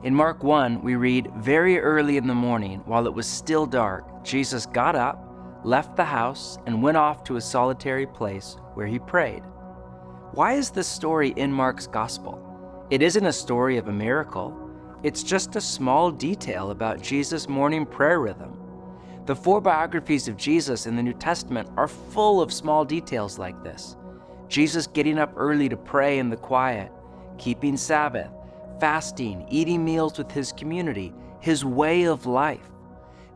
In Mark 1, we read, "Very early in the morning, while it was still dark, Jesus got up, left the house, and went off to a solitary place where he prayed." Why is this story in Mark's gospel? It isn't a story of a miracle. It's just a small detail about Jesus' morning prayer rhythm. The 4 biographies of Jesus in the New Testament are full of small details like this. Jesus getting up early to pray in the quiet, keeping Sabbath, fasting, eating meals with his community, his way of life.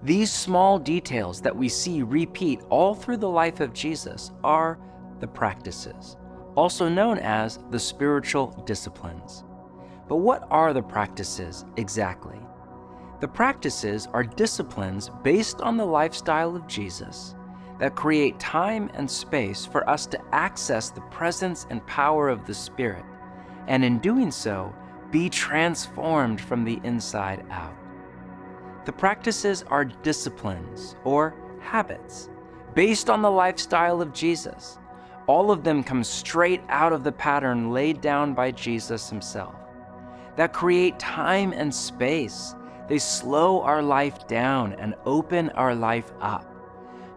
These small details that we see repeat all through the life of Jesus are the practices, also known as the spiritual disciplines. But what are the practices exactly? The practices are disciplines based on the lifestyle of Jesus that create time and space for us to access the presence and power of the Spirit, and in doing so, be transformed from the inside out. The practices are disciplines or habits based on the lifestyle of Jesus. All of them come straight out of the pattern laid down by Jesus himself that create time and space. They slow our life down and open our life up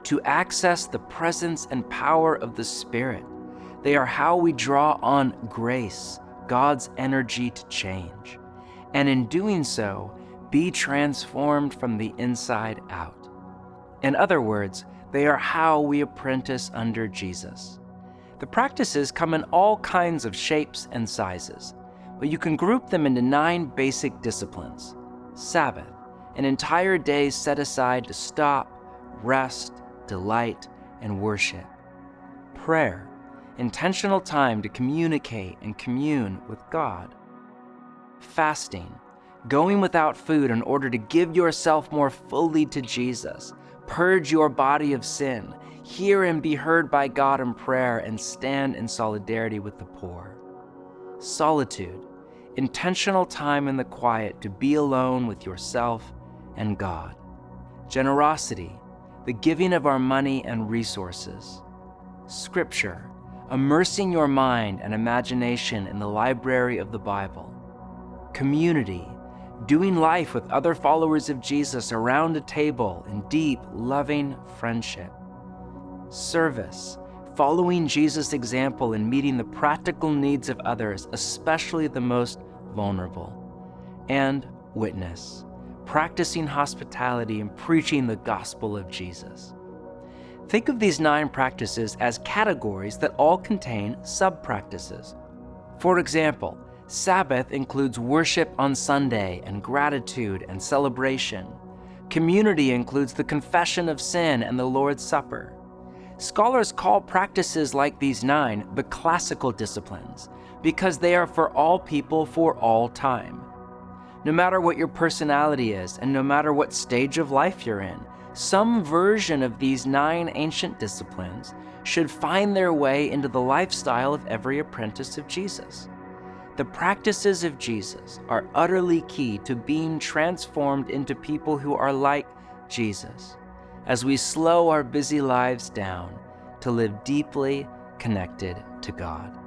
to access the presence and power of the Spirit. They are how we draw on grace, God's energy to change, and in doing so, be transformed from the inside out. In other words, they are how we apprentice under Jesus. The practices come in all kinds of shapes and sizes, but you can group them into 9 basic disciplines. Sabbath, an entire day set aside to stop, rest, delight, and worship. Prayer, intentional time to communicate and commune with God. Fasting, going without food in order to give yourself more fully to Jesus, purge your body of sin, hear and be heard by God in prayer, and stand in solidarity with the poor. Solitude, intentional time in the quiet to be alone with yourself and God. Generosity, the giving of our money and resources. Scripture, immersing your mind and imagination in the library of the Bible. Community, doing life with other followers of Jesus around a table in deep, loving friendship. Service, following Jesus' example in meeting the practical needs of others, especially the most vulnerable. And witness, practicing hospitality and preaching the gospel of Jesus. Think of these 9 practices as categories that all contain sub-practices. For example, Sabbath includes worship on Sunday and gratitude and celebration. Community includes the confession of sin and the Lord's Supper. Scholars call practices like these 9 the classical disciplines because they are for all people for all time. No matter what your personality is and no matter what stage of life you're in, some version of these 9 ancient disciplines should find their way into the lifestyle of every apprentice of Jesus. The practices of Jesus are utterly key to being transformed into people who are like Jesus, as we slow our busy lives down to live deeply connected to God.